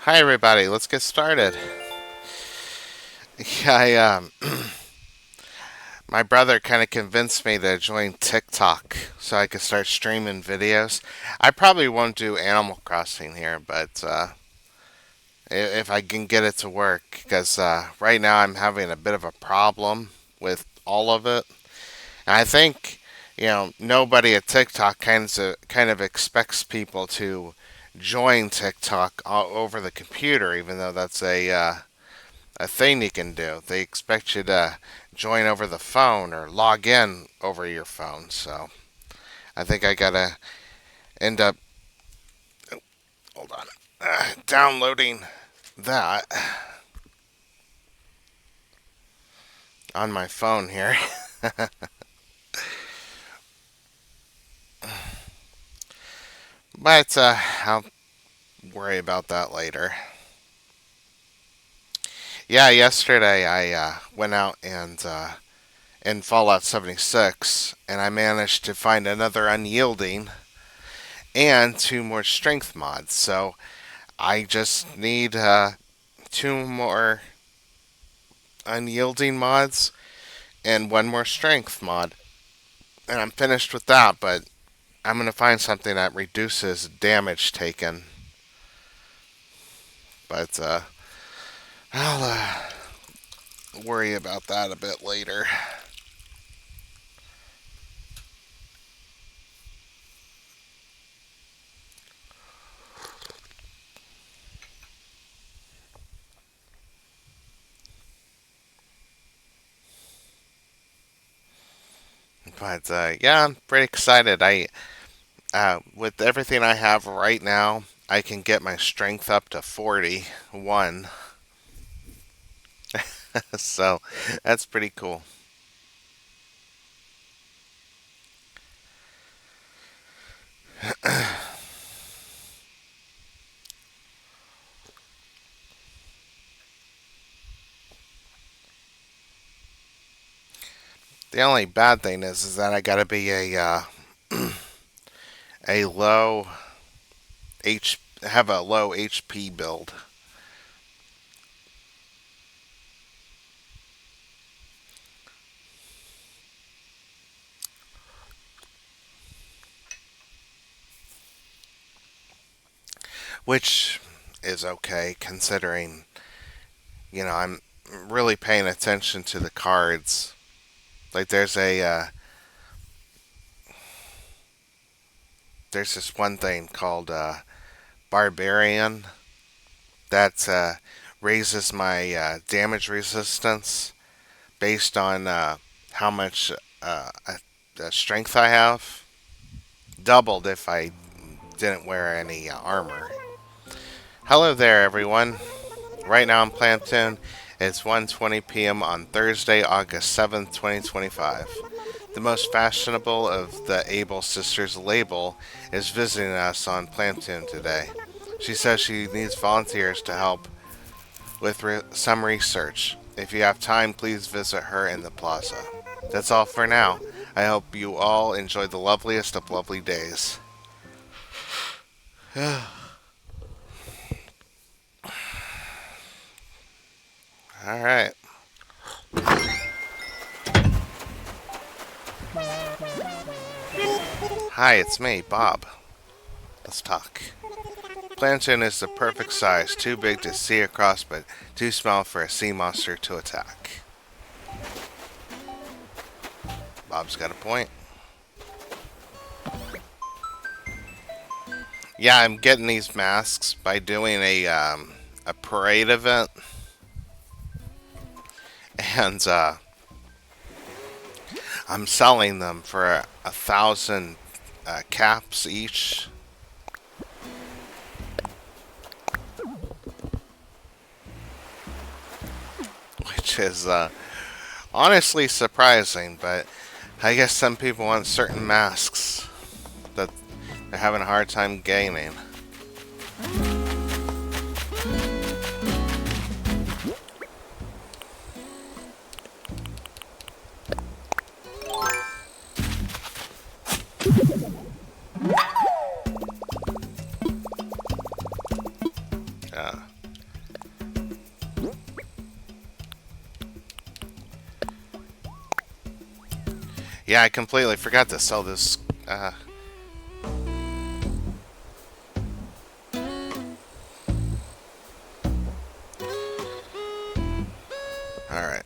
Hi everybody, let's get started. Yeah, my brother kind of convinced me to join TikTok so I could start streaming videos. I probably won't do Animal Crossing here, but if I can get it to work, because right now I'm having a bit of a problem with all of it. And I think nobody at TikTok kind of expects people to join TikTok all over the computer, even though that's a thing you can do. They expect you to join over the phone or log in over your phone. So I think I gotta end up, hold on, downloading that on my phone here. But I'll worry about that later. Yeah, yesterday I went out and in Fallout 76, and I managed to find another unyielding and two more strength mods. So I just need two more unyielding mods and one more strength mod. And I'm finished with that, but I'm going to find something that reduces damage taken. But I'll worry about that a bit later. But yeah, I'm pretty excited. With everything I have right now, I can get my strength up to 41. So that's pretty cool. The only bad thing is that I gotta be a low have a low HP build. Which is okay considering I'm really paying attention to the cards. Like there's this one thing called Barbarian that raises my damage resistance based on how much strength I have. Doubled if I didn't wear any armor. Hello there, everyone. Right now in Plampton, it's 1:20 p.m. on Thursday, August 7th, 2025. The most fashionable of the Able sisters, Label, is visiting us on Plampton today. She says she needs volunteers to help with some research. If you have time, please visit her in the plaza. That's all for now. I hope you all enjoy the loveliest of lovely days. Alright. Hi, it's me, Bob. Let's talk. Plankton is the perfect size, too big to see across but too small for a sea monster to attack. Bob's got a point. Yeah, I'm getting these masks by doing a parade event, and I'm selling them for 1,000 caps each. Which is honestly surprising, but I guess some people want certain masks that they're having a hard time gaining. Yeah, I completely forgot to sell this. All right.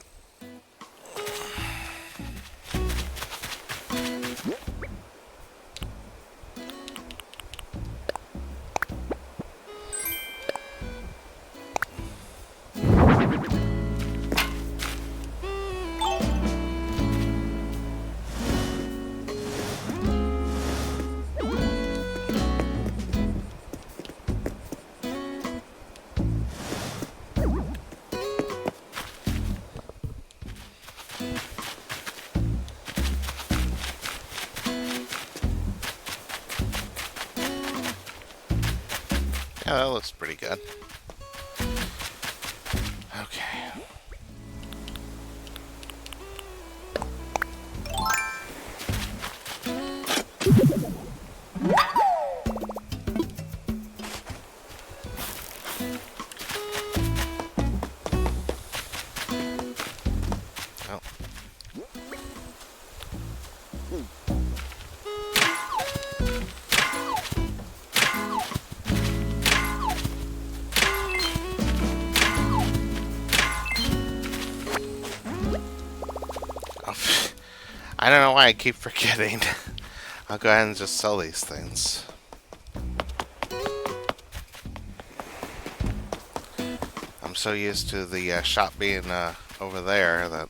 Yeah, that looks pretty good. Okay. Oh. Oh, I don't know why I keep forgetting. I'll go ahead and just sell these things. I'm so used to the shop being over there that.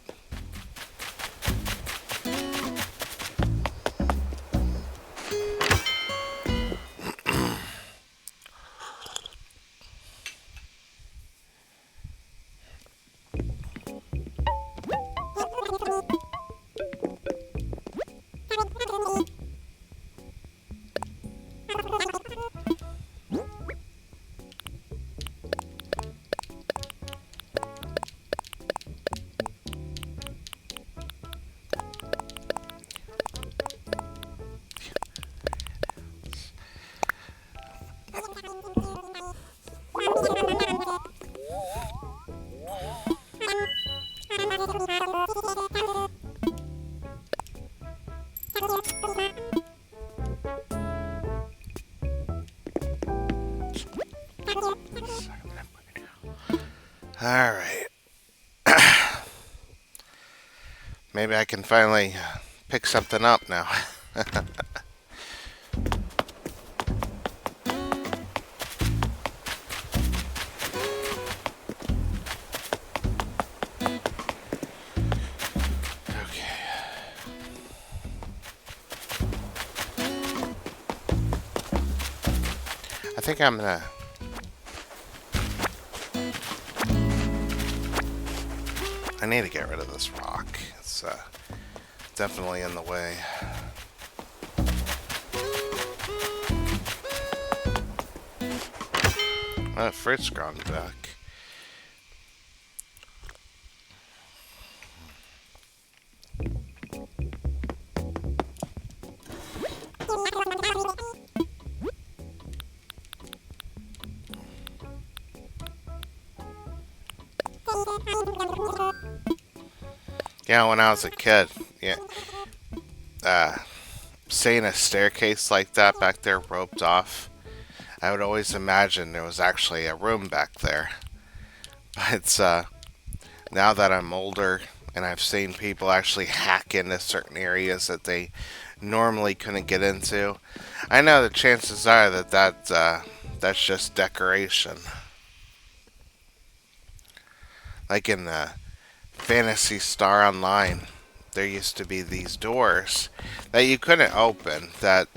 All right. Maybe I can finally pick something up now. Okay. I think I'm gonna. I need to get rid of this rock. It's definitely in the way. Fruit's grown back. Yeah, when I was a kid, yeah, uh, seeing a staircase like that back there roped off, I would always imagine there was actually a room back there. But now that I'm older and I've seen people actually hack into certain areas that they normally couldn't get into, I know the chances are that that's just decoration. Like in Fantasy Star Online, there used to be these doors that you couldn't open that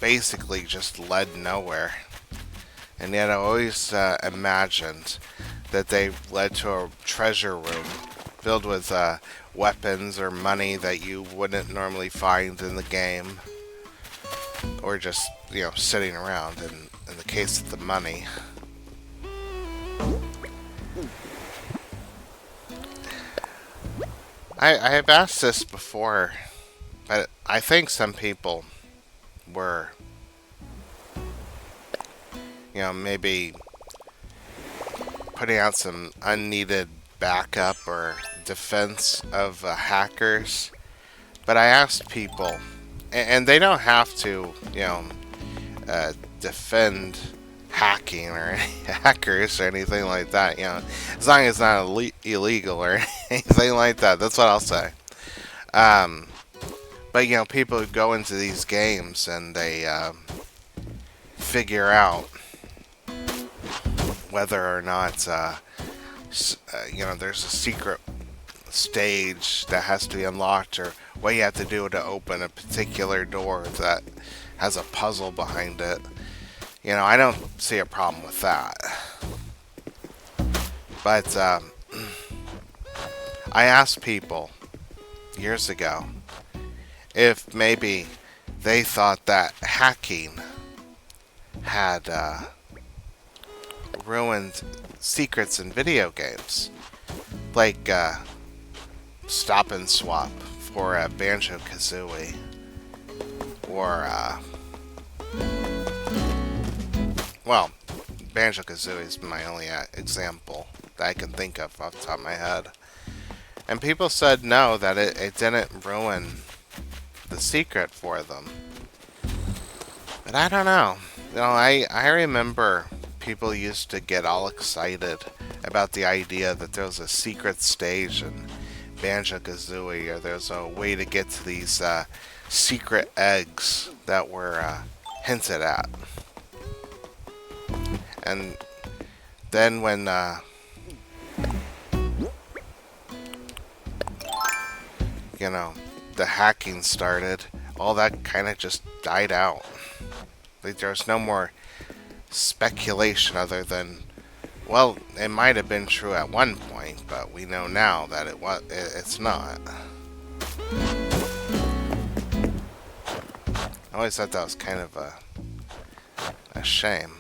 basically just led nowhere. And yet I always imagined that they led to a treasure room filled with weapons or money that you wouldn't normally find in the game, or just sitting around. In the case of the money, I have asked this before, but I think some people were maybe putting out some unneeded backup or defense of hackers But I asked people, and they don't have to, defend hacking or any hackers or anything like that. As long as it's not illegal or anything like that. That's what I'll say. Um, but people go into these games and they figure out whether or not there's a secret stage that has to be unlocked, or what you have to do to open a particular door that has a puzzle behind it. I don't see a problem with that. But I asked people years ago if maybe they thought that hacking had ruined secrets in video games, like Stop and Swap for Banjo Kazooie, or well, Banjo Kazooie is my only example that I can think of off the top of my head. And people said no, that it didn't ruin the secret for them. But I don't know. I remember people used to get all excited about the idea that there was a secret stage in Banjo Kazooie, or there's a way to get to these secret eggs that were hinted at. And then when the hacking started, all that kind of just died out. Like, there was no more speculation other than, well, it might have been true at one point, but we know now that it's not. I always thought that was kind of a shame.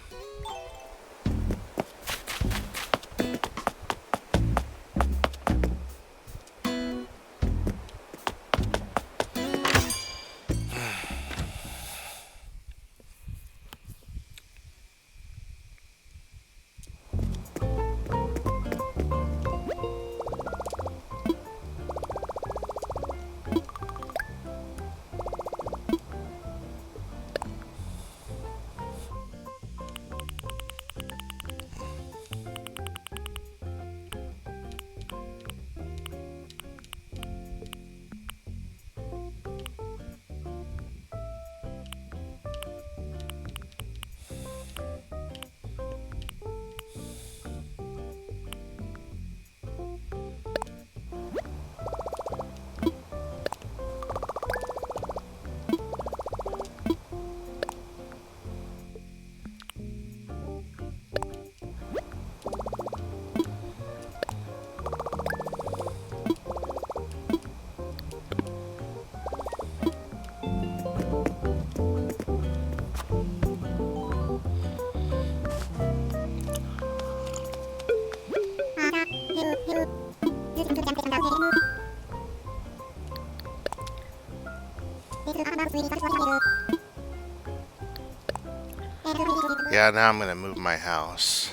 Yeah, now I'm gonna move my house.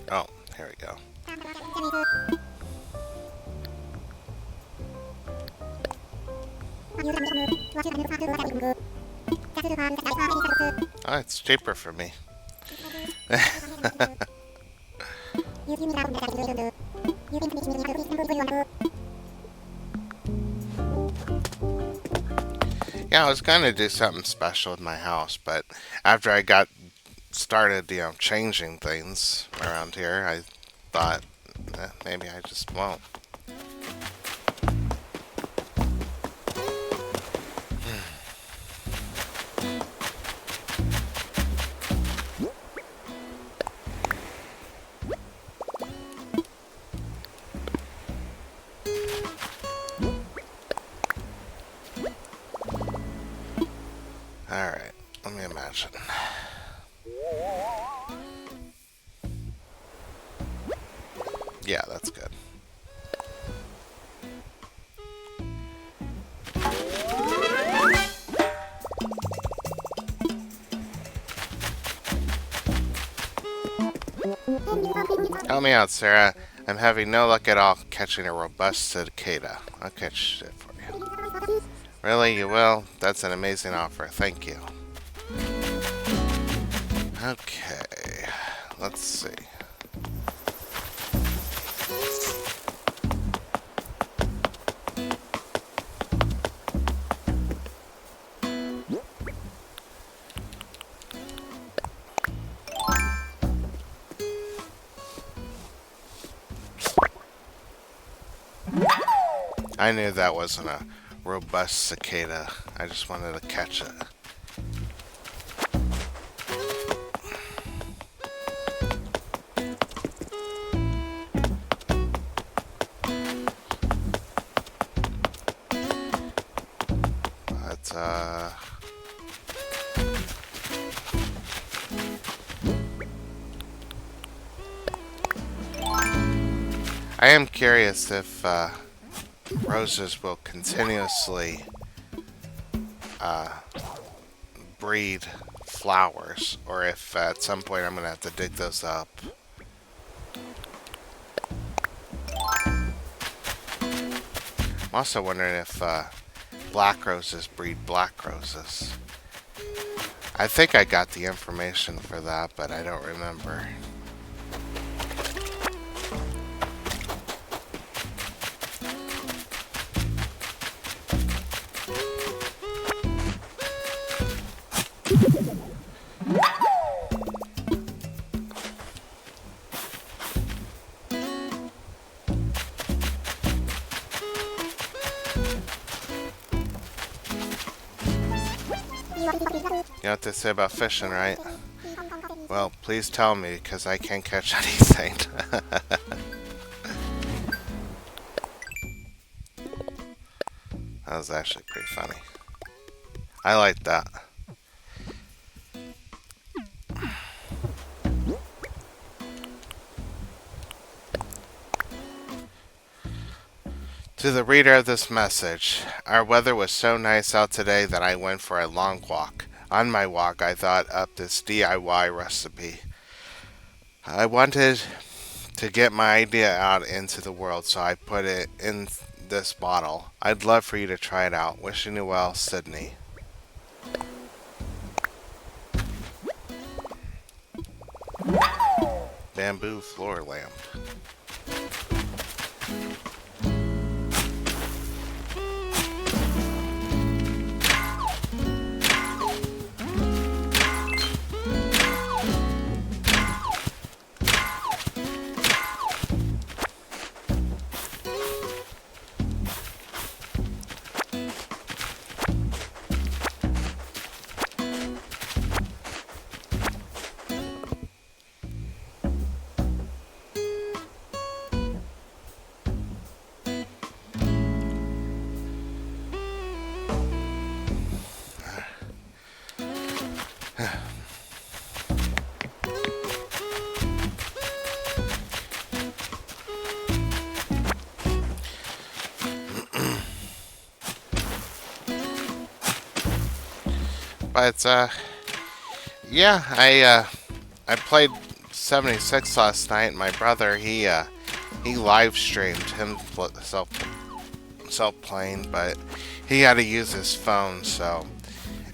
Oh, here we go. Oh, it's cheaper for me. Yeah, I was gonna do something special with my house, but after I got started, changing things around here, I thought maybe I just won't. Alright, let me imagine. Yeah, that's good. Help me out, Sarah. I'm having no luck at all catching a robust cicada. I'll catch it for you. Really? You will? That's an amazing offer. Thank you. Okay. Let's see. I knew that wasn't a robust cicada. I just wanted to catch it. But, I am curious if roses will continuously breed flowers, or if at some point I'm going to have to dig those up. I'm also wondering if black roses breed black roses. I think I got the information for that, but I don't remember. You know what they say about fishing, right? Well, please tell me, because I can't catch anything. That was actually pretty funny. I like that. To the reader of this message, our weather was so nice out today that I went for a long walk. On my walk, I thought up this DIY recipe. I wanted to get my idea out into the world, so I put it in this bottle. I'd love for you to try it out. Wishing you well, Sydney. Bamboo floor lamp. But yeah, I played 76 last night. My brother, he live streamed himself playing, but he had to use his phone, so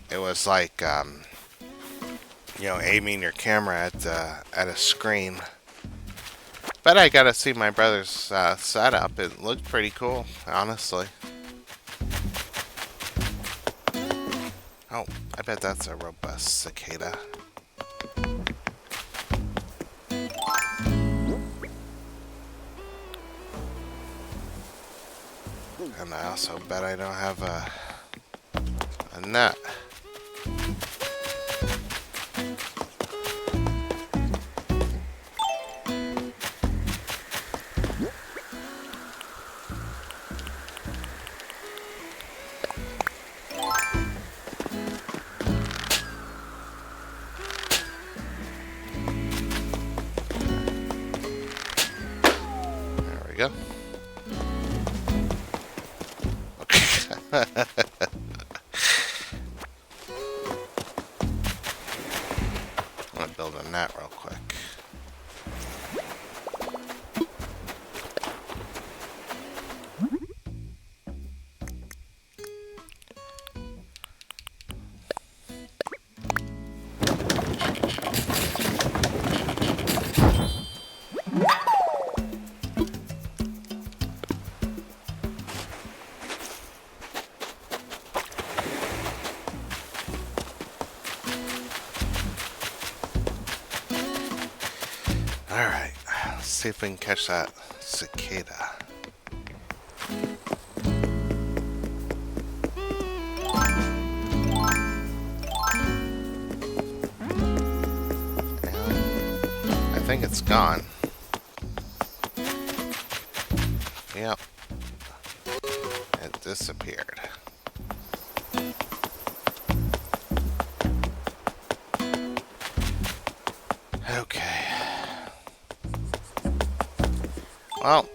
it was like aiming your camera at a screen. But I got to see my brother's setup. It looked pretty cool, honestly. Oh, I bet that's a robust cicada. And I also bet I don't have a net. There we go. I'm gonna build a net real quick. Alright, let's see if we can catch that cicada. I think it's gone. Yep. It disappeared. Okay. Well.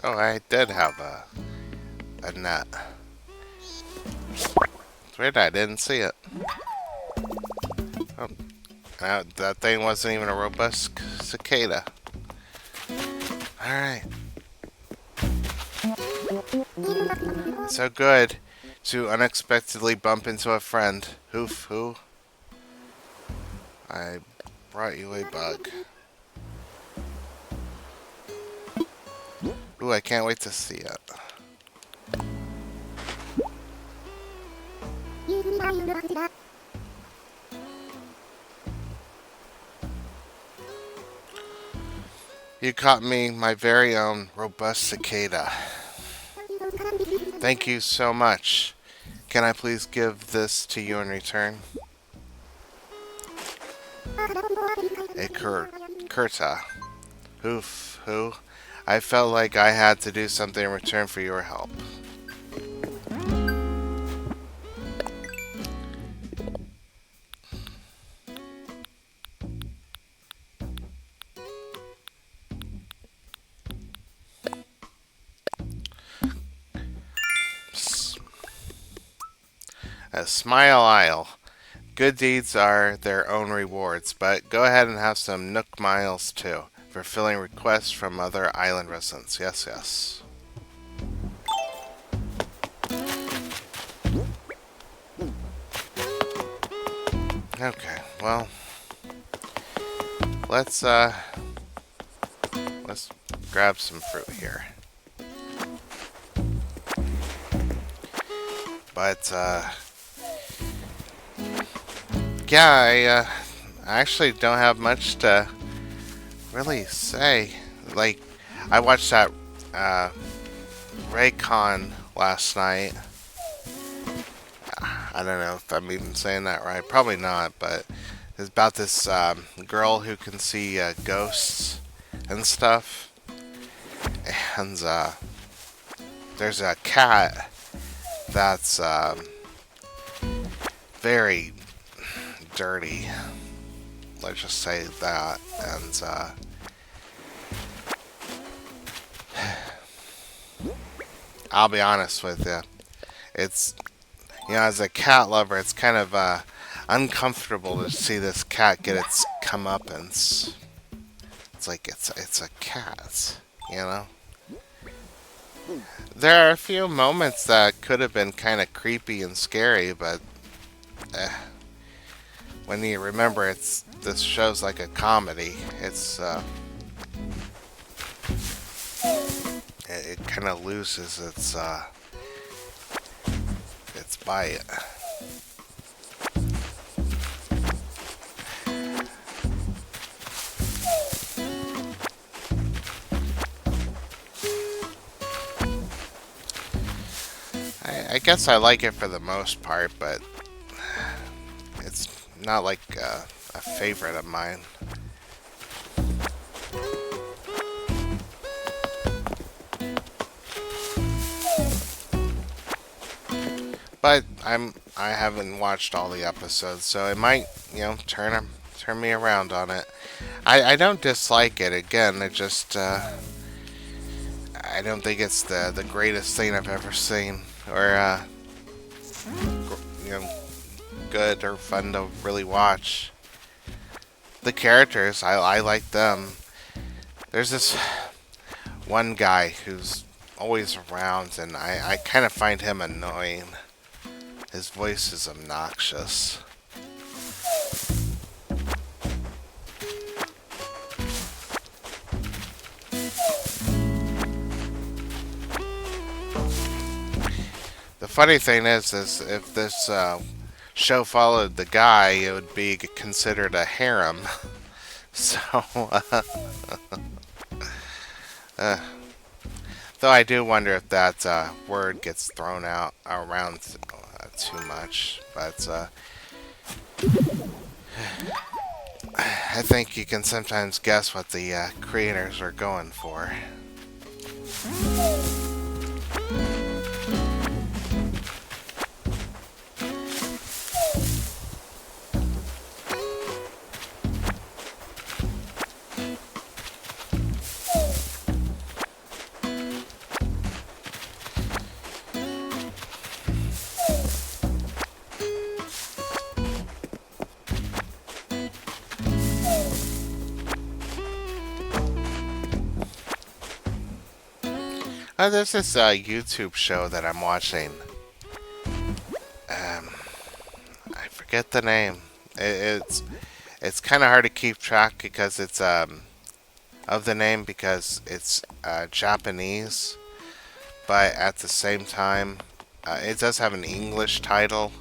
Oh, I did have a net. It's weird I didn't see it. Oh, that thing wasn't even a robust cicada. Alright. So good to unexpectedly bump into a friend. Hoof, who? I brought you a bug. Ooh, I can't wait to see it. You caught me my very own robust cicada. Thank you so much. Can I please give this to you in return? A curta. Hoof, who? I felt like I had to do something in return for your help. Smile Isle. Good deeds are their own rewards, but go ahead and have some Nook Miles too, fulfilling requests from other island residents. Yes, yes. Okay, well, let's grab some fruit here. But yeah, I actually don't have much to really say. Like, I watched that Raycon last night. I don't know if I'm even saying that right. Probably not, but it's about this girl who can see ghosts and stuff. And there's a cat that's very dirty. Let's just say that. And I'll be honest with you. It's, as a cat lover, it's kind of uncomfortable to see this cat get its comeuppance. It's like it's a cat, you know. There are a few moments that could have been kind of creepy and scary, but when you remember this show's like a comedy, it kind of loses its bite. I guess I like it for the most part, but it's not like a favorite of mine. But I haven't watched all the episodes, so it might, turn me around on it. I don't dislike it. Again, it just I don't think it's the greatest thing I've ever seen, or good or fun to really watch. The characters, I like them. There's this one guy who's always around, and I kind of find him annoying. His voice is obnoxious. The funny thing is if this show followed the guy, it would be considered a harem. So, uh, though I do wonder if that word gets thrown out around too much. But I think you can sometimes guess what the creators are going for. There's this YouTube show that I'm watching. Um, I forget the name. It's kind of hard to keep track because it's of the name because it's Japanese, but at the same time, it does have an English title.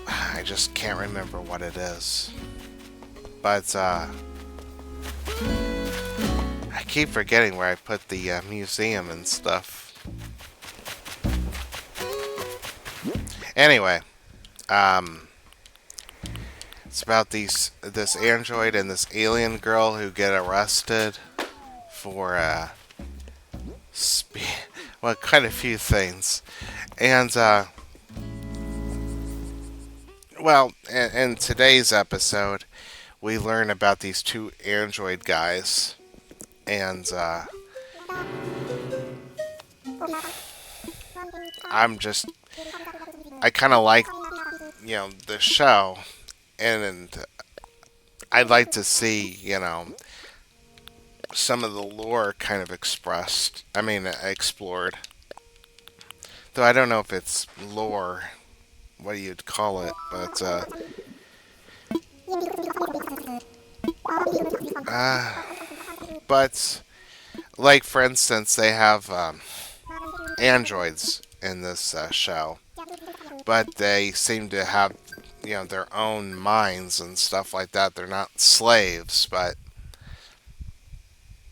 I just can't remember what it is. But I keep forgetting where I put the museum and stuff. Anyway, um, it's about this android and this alien girl who get arrested for well, quite a few things, and well, in today's episode, we learn about these two android guys, and I'm just I kind of like the show, and I'd like to see some of the lore kind of expressed. I mean, explored. Though I don't know if it's lore, what you'd call it, but uh, but like for instance, they have androids in this show, but they seem to have their own minds and stuff like that. They're not slaves, but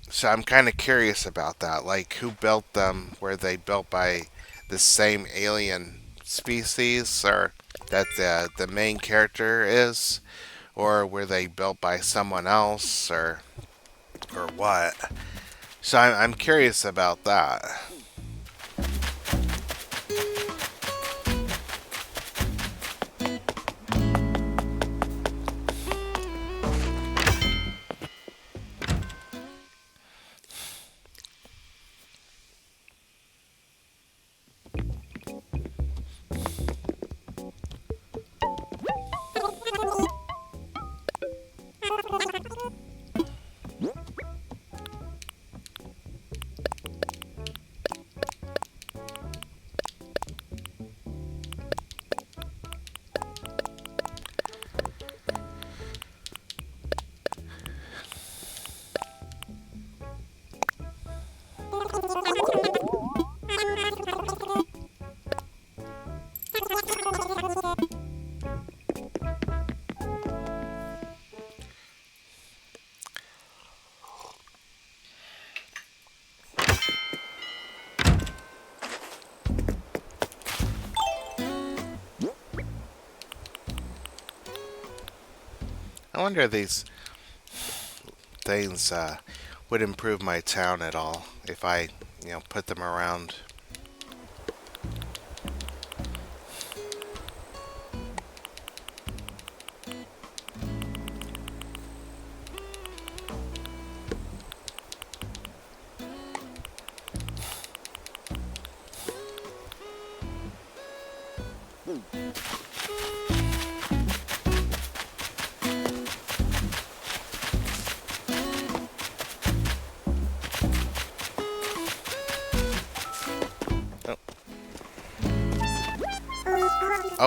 so I'm kind of curious about that. Like, who built them? Were they built by the same alien species, or that the main character is, or were they built by someone else, or what? So I'm curious about that. I wonder if these things would improve my town at all if I, put them around.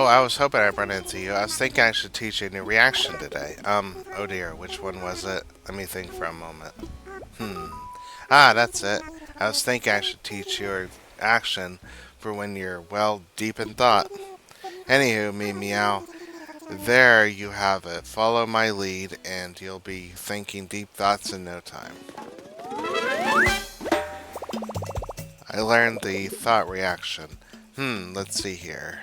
Oh, I was hoping I'd run into you. I was thinking I should teach you a new reaction today. Oh dear, which one was it? Let me think for a moment. Hmm. Ah, that's it. I was thinking I should teach you a action for when you're, well, deep in thought. Anywho, me meow. There you have it. Follow my lead, and you'll be thinking deep thoughts in no time. I learned the thought reaction. Let's see here.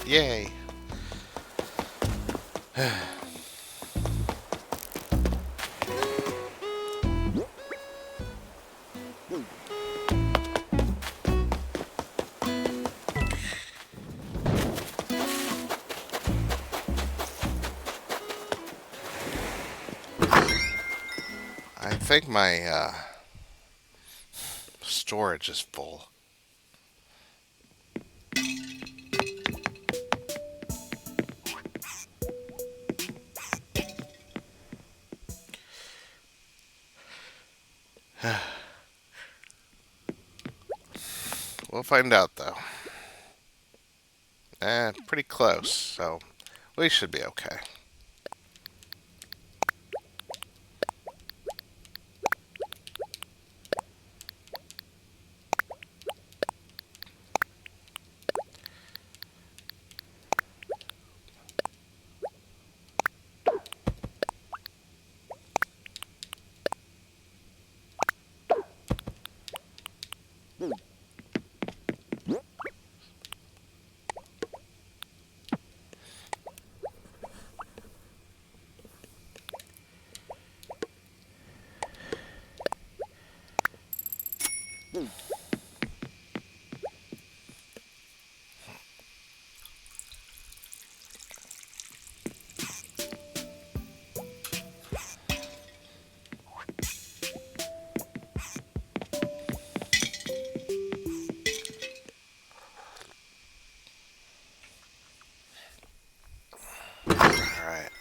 Yay. I think my storage is full. We'll find out though. Pretty close, so we should be okay. Alright.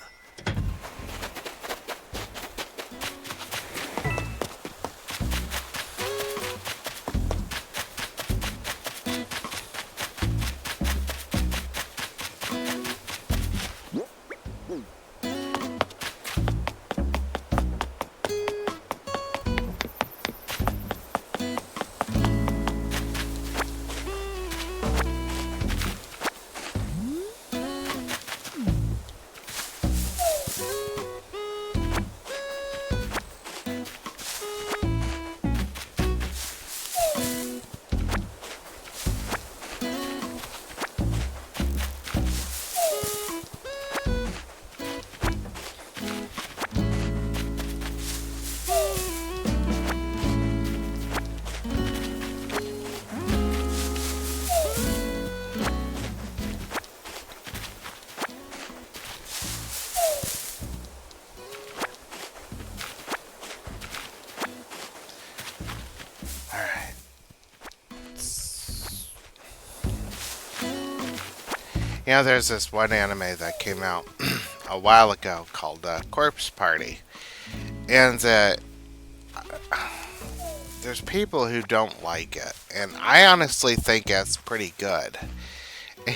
Alright. You know, there's this one anime that came out a while ago called Corpse Party. And there's people who don't like it. And I honestly think it's pretty good.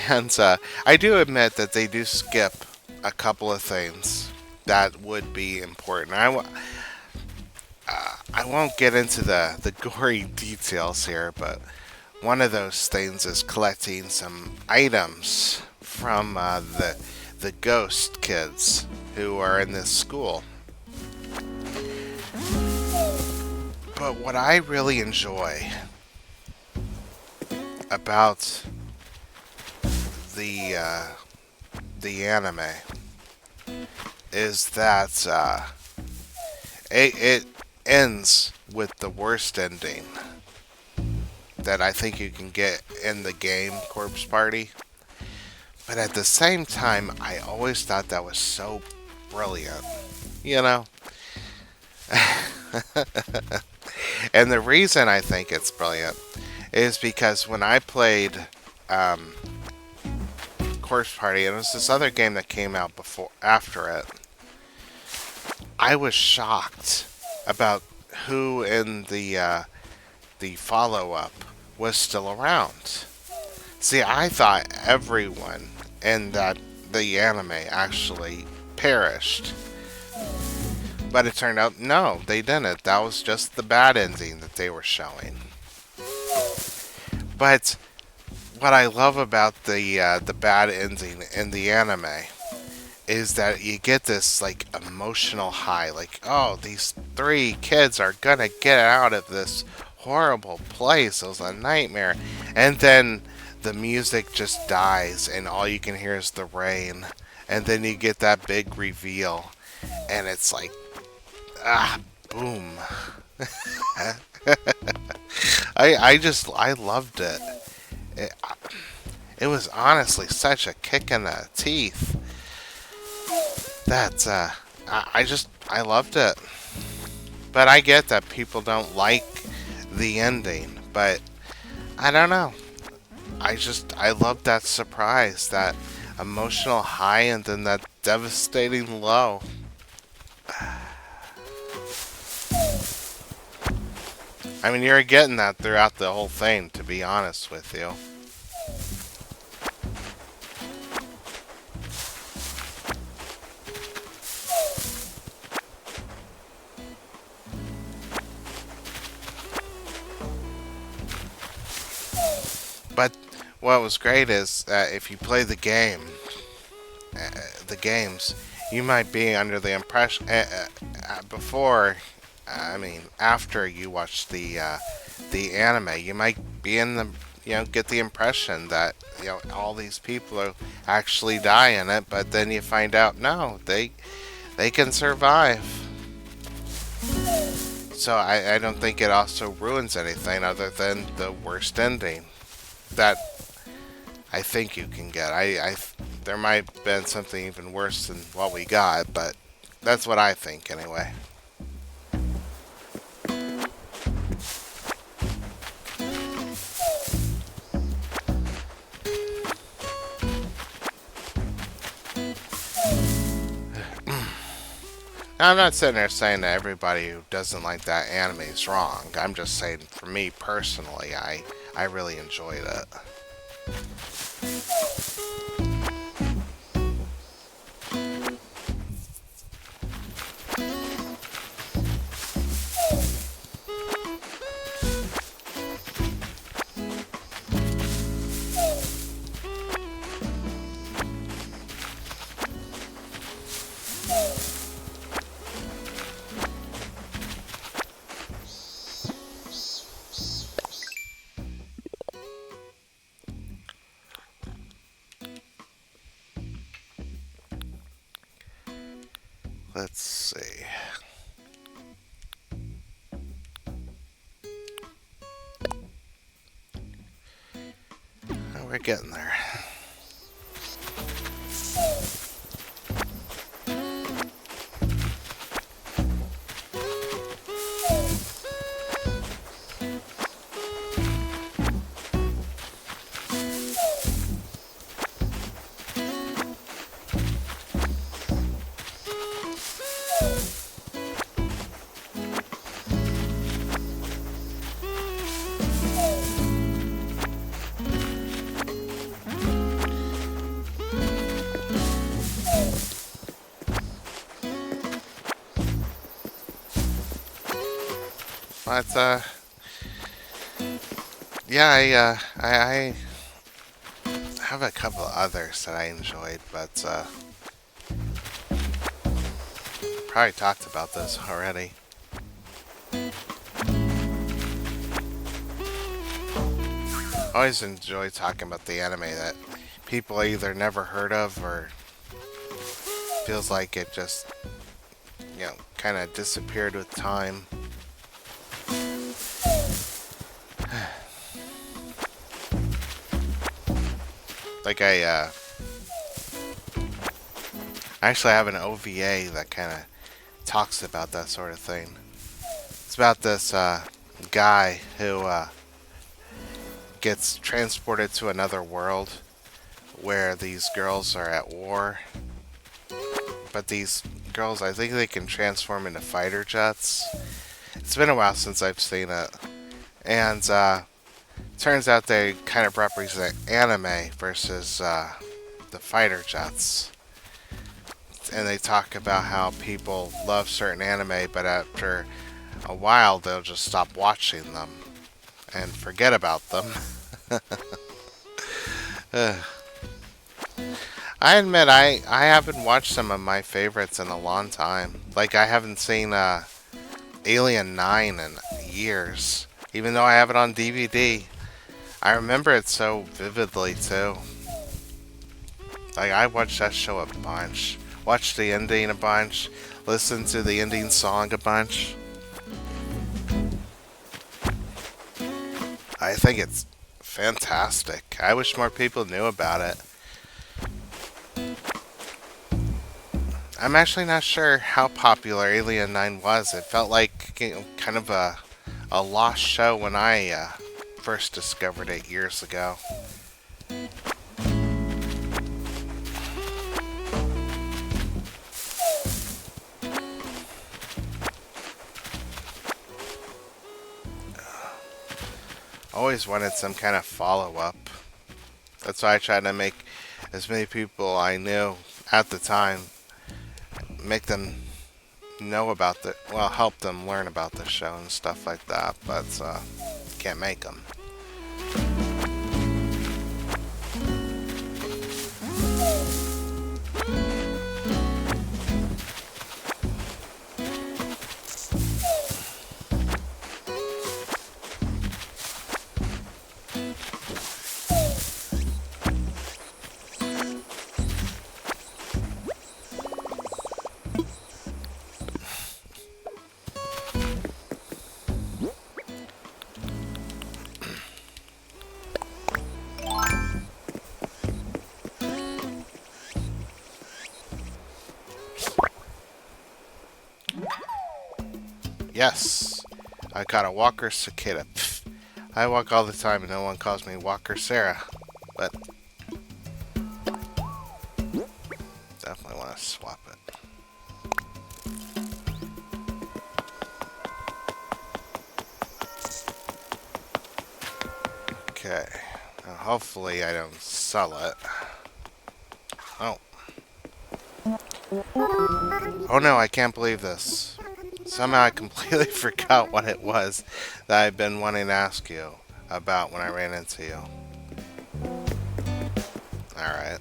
And I do admit that they do skip a couple of things that would be important. I won't get into the gory details here, but one of those things is collecting some items from the ghost kids who are in this school. But what I really enjoy about the uh, the anime is that it ends with the worst ending that I think you can get in the game Corpse Party. But at the same time, I always thought that was so brilliant. You know? And the reason I think it's brilliant is because when I played um, Corpse Party, and it was this other game that came out before after it, I was shocked about who in the follow up was still around. See, I thought everyone in that the anime actually perished, but it turned out no, they didn't. That was just the bad ending that they were showing. But what I love about the bad ending in the anime is that you get this like emotional high, like, oh, these three kids are gonna get out of this horrible place. It was a nightmare, and then the music just dies, and all you can hear is the rain, and then you get that big reveal, and it's like, ah, boom. I loved it. It, it was honestly such a kick in the teeth. That I loved it. But I get that people don't like the ending, but I don't know. I love that surprise, that emotional high, and then that devastating low. I mean, you're getting that throughout the whole thing, to be honest with you. But what was great is if you play the games, you might be under the impression before, I mean, after you watch the anime, you might be in the get the impression that all these people are actually die in it, but then you find out no, they can survive. So I don't think it also ruins anything other than the worst ending that I think you can get. There might have been something even worse than what we got, but that's what I think anyway. Now, I'm not sitting there saying that everybody who doesn't like that anime is wrong. I'm just saying, for me personally, I really enjoyed it. Let's see. Oh, we're getting there. But yeah, I have a couple of others that I enjoyed, but probably talked about this already. I always enjoy talking about the anime that people either never heard of or feels like it just kind of disappeared with time. Like I actually have an OVA that kind of talks about that sort of thing. It's about this guy who gets transported to another world where these girls are at war. But these girls, I think they can transform into fighter jets. It's been a while since I've seen it. And Turns out they kind of represent anime versus the fighter jets. And they talk about how people love certain anime, but after a while they'll just stop watching them and forget about them. I admit I haven't watched some of my favorites in a long time. Like I haven't seen Alien 9 in years, even though I have it on DVD. I remember it so vividly too. Like I watched that show a bunch, watched the ending a bunch, listened to the ending song a bunch. I think it's fantastic. I wish more people knew about it. I'm actually not sure how popular Alien 9 was. It felt like kind of a lost show when I first discovered it years ago. Always wanted some kind of follow up. That's why I tried to make as many people I knew at the time, make them know about the, well, help them learn about the show and stuff like that, but can't make them. Yes, I got a Walker Cicada. Pfft. I walk all the time and no one calls me Walker Sarah, but definitely want to swap it. Okay, now hopefully I don't sell it. Oh. Oh no, I can't believe this. Somehow I completely forgot what it was that I've been wanting to ask you about when I ran into you. Alright.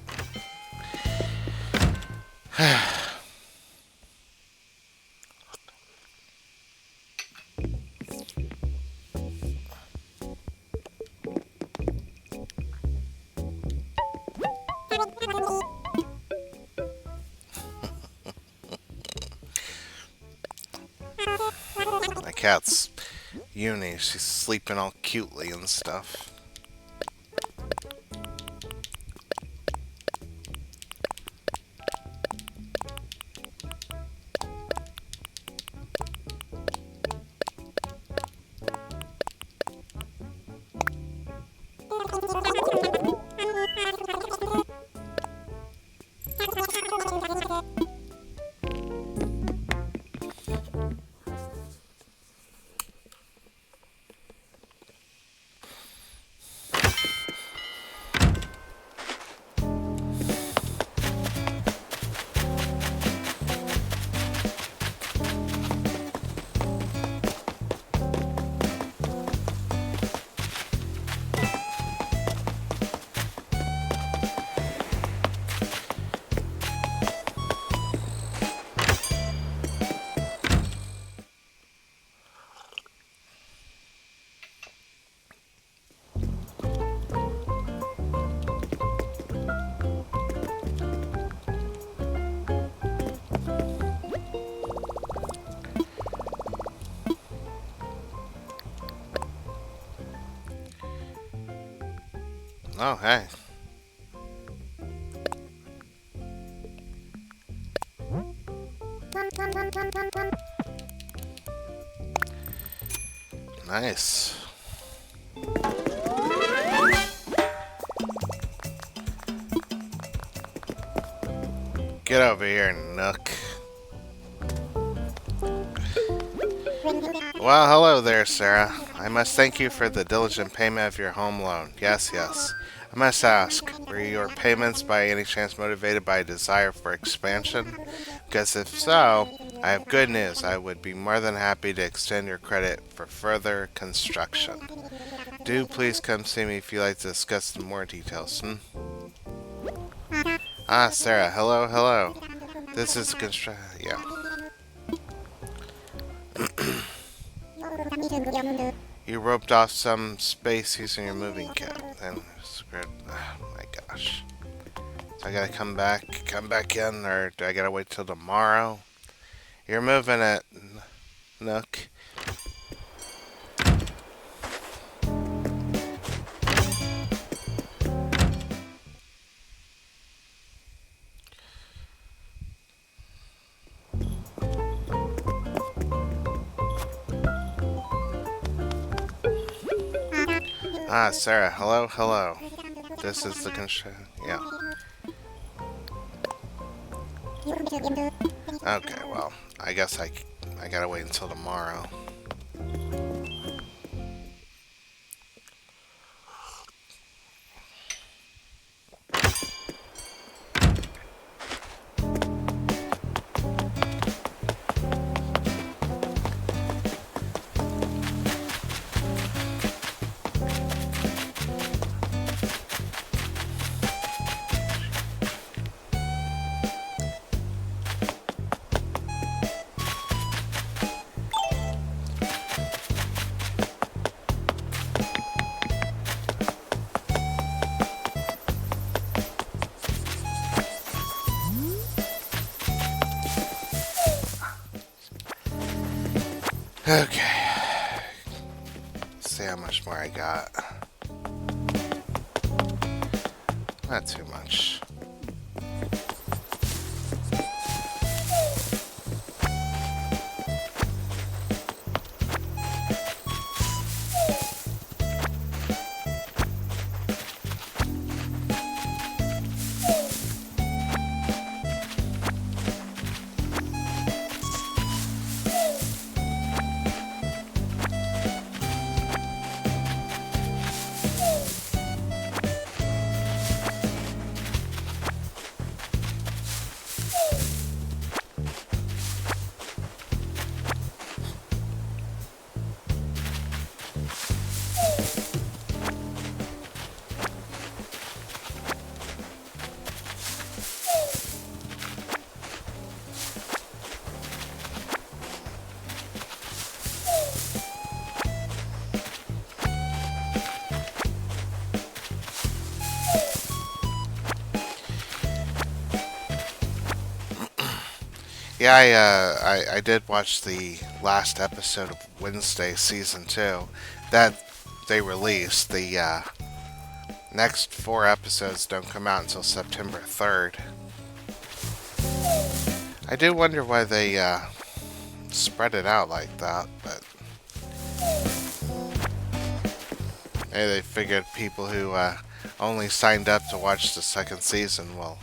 My cat's Uni, she's sleeping all cutely and stuff. Oh, hey. Nice. Get over here, Nook. Well, hello there, Sarah. I must thank you for the diligent payment of your home loan. Yes, yes. I must ask, were your payments by any chance motivated by a desire for expansion? Because if so, I have good news. I would be more than happy to extend your credit for further construction. Do please come see me if you'd like to discuss in more details. Ah, Sarah. Hello, hello. This is Yeah. You roped off some space using your moving kit. Then screwed. Oh my gosh. So I gotta come back in, or do I gotta wait till tomorrow? You're moving it, Nook. Ah, Sarah. Hello, hello. This is the construction. Yeah. Okay, well, I guess I gotta wait until tomorrow. Okay. Let's see how much more I got. Not too much. Yeah, I did watch the last episode of Wednesday season 2 that they released. The next 4 episodes don't come out until September 3rd. I do wonder why they spread it out like that, but maybe they figured people who only signed up to watch the second season will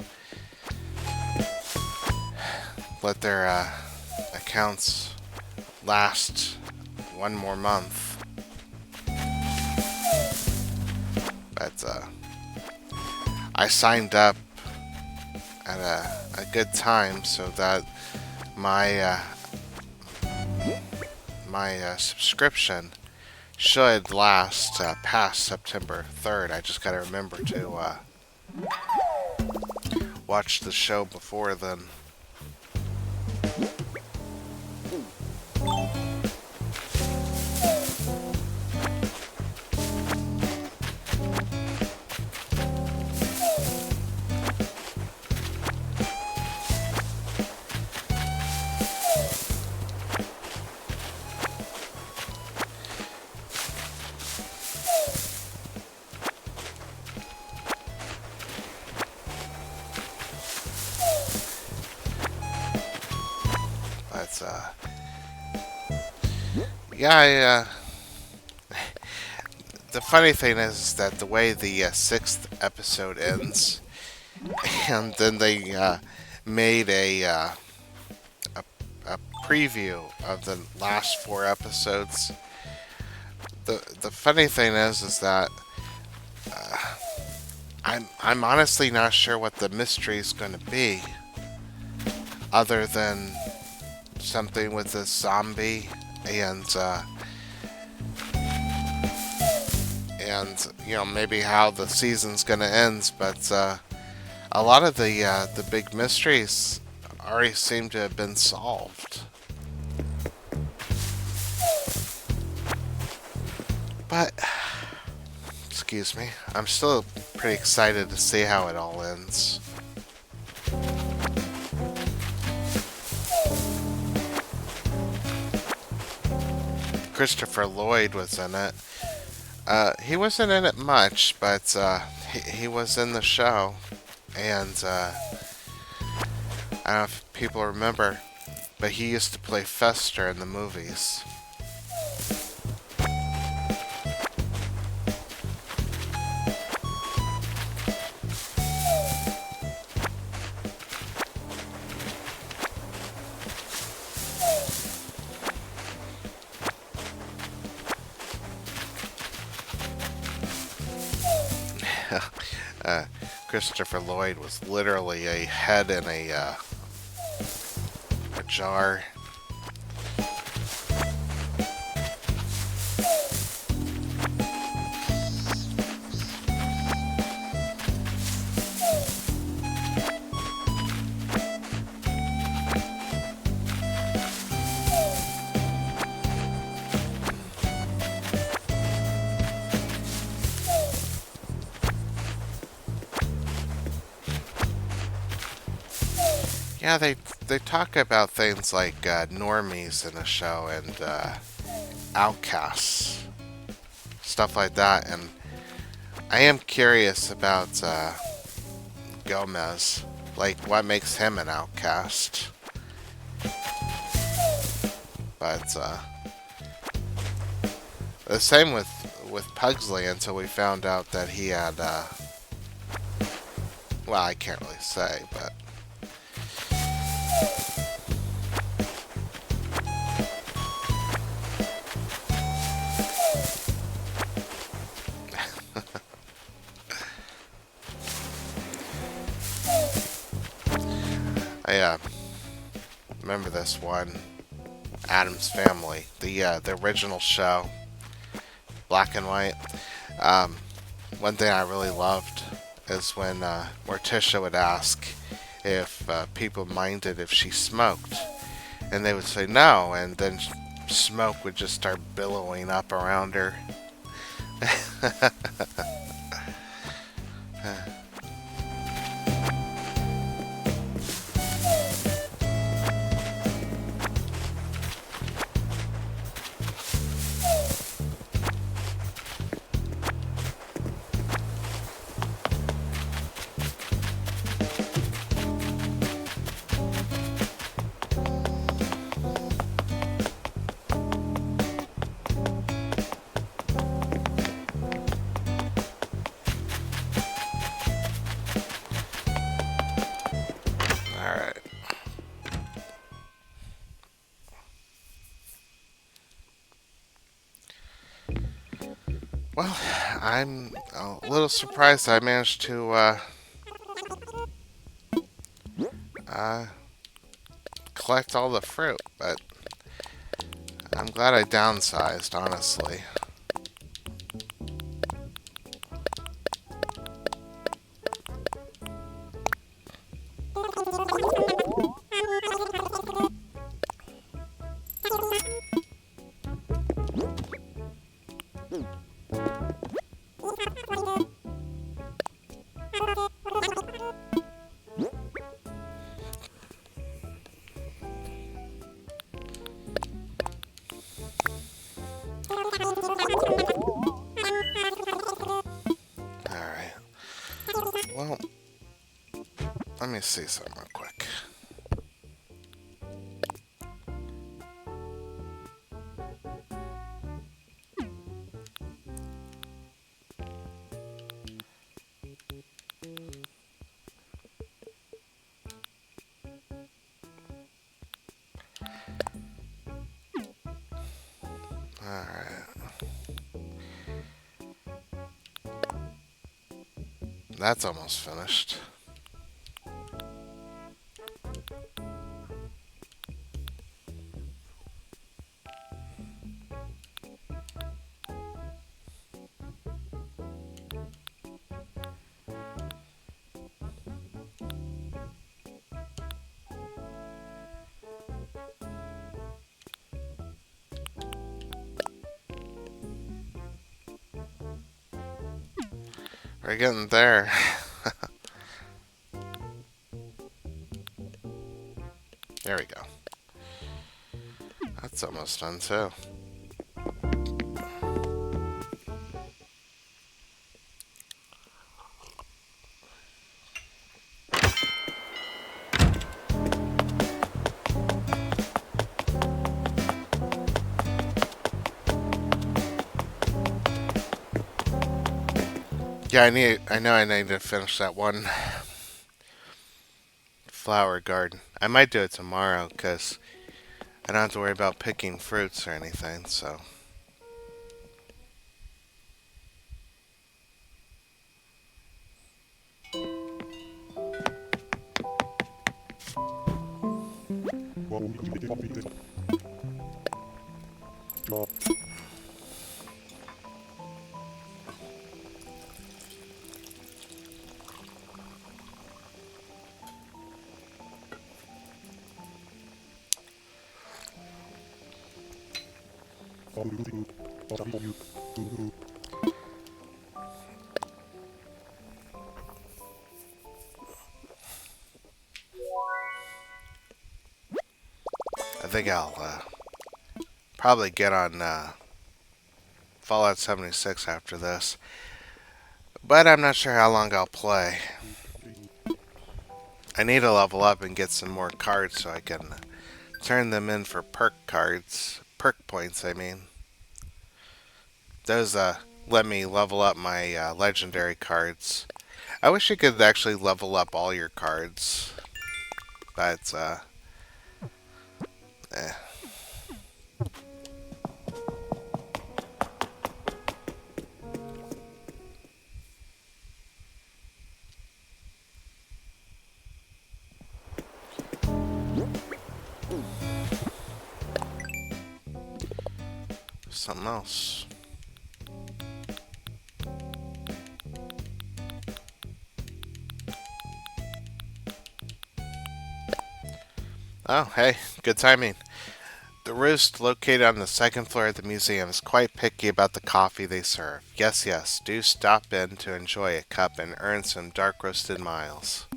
let their accounts last one more month. But I signed up at a good time so that my subscription should last past September 3rd. I just gotta remember to watch the show before then. But yeah, the funny thing is that the way the sixth episode ends, and then they made a preview of the last four episodes. The funny thing is that I'm honestly not sure what the mystery is going to be, other than something with this zombie and maybe how the season's going to end. But a lot of the big mysteries already seem to have been solved. But excuse me, I'm still pretty excited to see how it all ends. Christopher Lloyd was in it. He wasn't in it much, but he was in the show. And I don't know if people remember, but he used to play Fester in the movies. uh, Christopher Lloyd was literally a head in a jar. Yeah, they talk about things like normies in the show and outcasts, stuff like that, and I am curious about Gomez, like what makes him an outcast. But the same with Pugsley until we found out that he had well, I can't really say, but I remember this one, Adam's Family, the original show, black and white. Um, One thing I really loved is when Morticia would ask if people minded if she smoked, and they would say no, and then smoke would just start billowing up around her. Alright. Well, I'm a little surprised I managed to uh, collect all the fruit, but I'm glad I downsized, honestly. Alright. Well, let me see something real quick. Alright. That's almost finished. We're getting there. There we go. That's almost done too. Yeah, I need to finish that one flower garden. I might do it tomorrow because I don't have to worry about picking fruits or anything, so. I think I'll probably get on Fallout 76 after this. But I'm not sure how long I'll play. I need to level up and get some more cards so I can turn them in for perk cards. Perk points, I mean. Those let me level up my legendary cards. I wish you could actually level up all your cards. But, eh. Something else. Oh, hey, good timing. The Roost, located on the second floor of the museum, is quite picky about the coffee they serve. Yes, yes, do stop in to enjoy a cup and earn some dark roasted miles.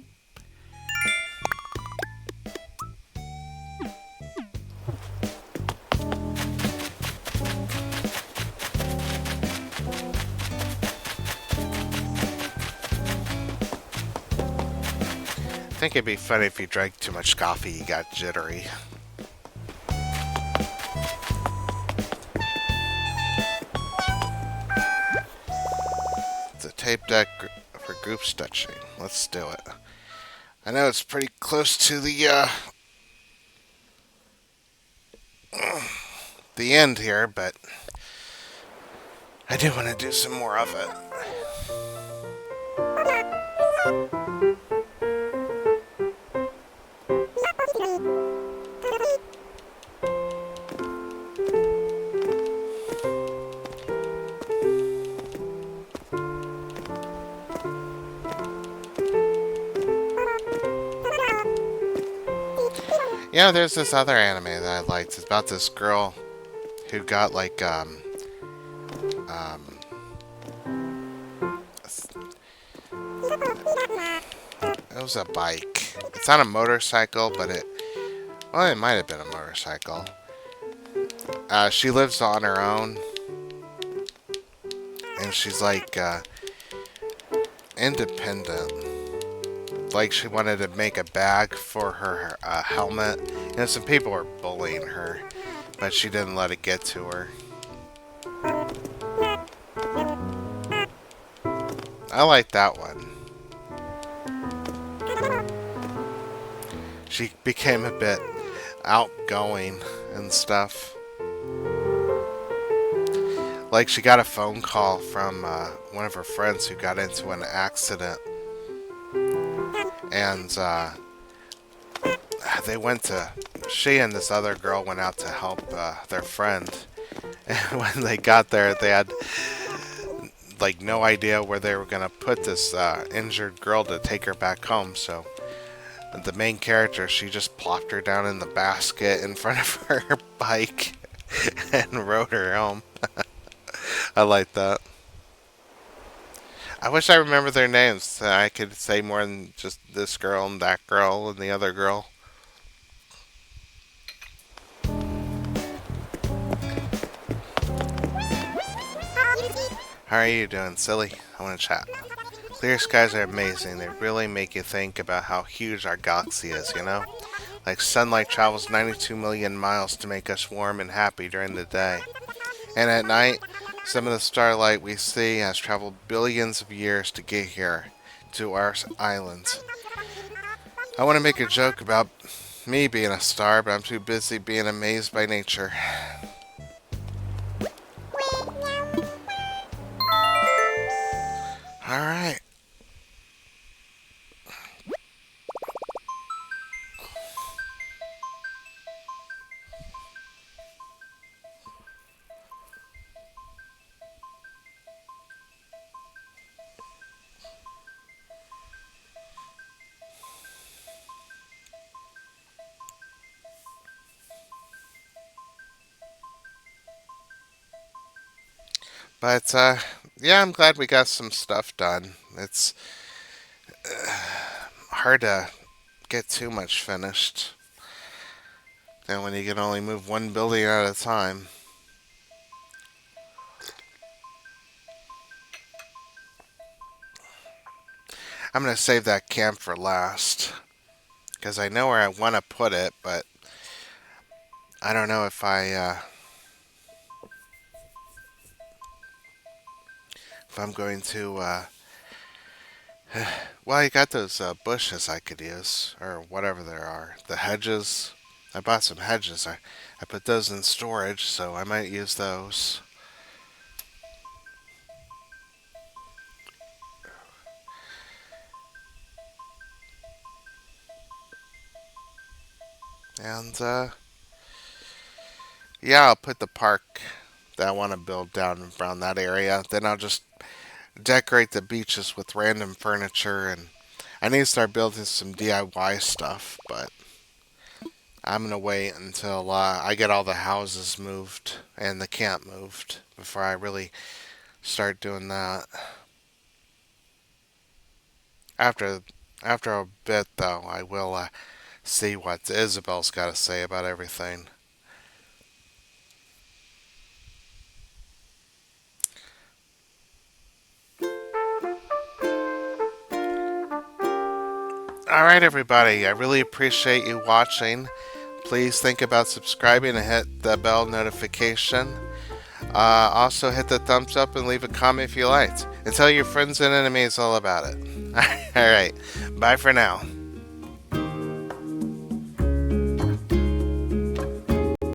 I think it'd be funny if you drank too much coffee, you got jittery. It's a tape deck for group stitching. Let's do it. I know it's pretty close to the end here, but I do want to do some more of it. You know, there's this other anime that I liked. It's about this girl who got like um it was a bike. It's not a motorcycle, but it might have been a motorcycle. She lives on her own, and she's like independent. Like she wanted to make a bag for her helmet. You know, some people were bullying her, but she didn't let it get to her. I like that one. She became a bit outgoing and stuff. Like she got a phone call from one of her friends who got into an accident, and they went to. She and this other girl went out to help their friend, and when they got there, they had like no idea where they were gonna put this injured girl to take her back home. So the main character, she just plopped her down in the basket in front of her bike and rode her home. I like that. I wish I remember their names. So I could say more than just this girl and that girl and the other girl. How are you doing, silly? I want to chat. Clear skies are amazing. They really make you think about how huge our galaxy is, you know? Like sunlight travels 92 million miles to make us warm and happy during the day. And at night, some of the starlight we see has traveled billions of years to get here, to our island. I want to make a joke about me being a star, but I'm too busy being amazed by nature. Alright. But, yeah, I'm glad we got some stuff done. It's hard to get too much finished. And when you can only move one building at a time. I'm going to save that camp for last. Because I know where I want to put it, but I don't know if I'm going to, well, I got those bushes I could use, or whatever there are. The hedges. I bought some hedges. I put those in storage, so I might use those. And, yeah, I'll put the park that I want to build down around that area. Then I'll just decorate the beaches with random furniture, and I need to start building some DIY stuff, but I'm gonna wait until I get all the houses moved and the camp moved before I really start doing that. After after a bit, though, I will see what Isabel's got to say about everything. All right, everybody. I really appreciate you watching. Please think about subscribing and hit the bell notification. Also, hit the thumbs up and leave a comment if you liked. And tell your friends and enemies all about it. All right. Bye for now.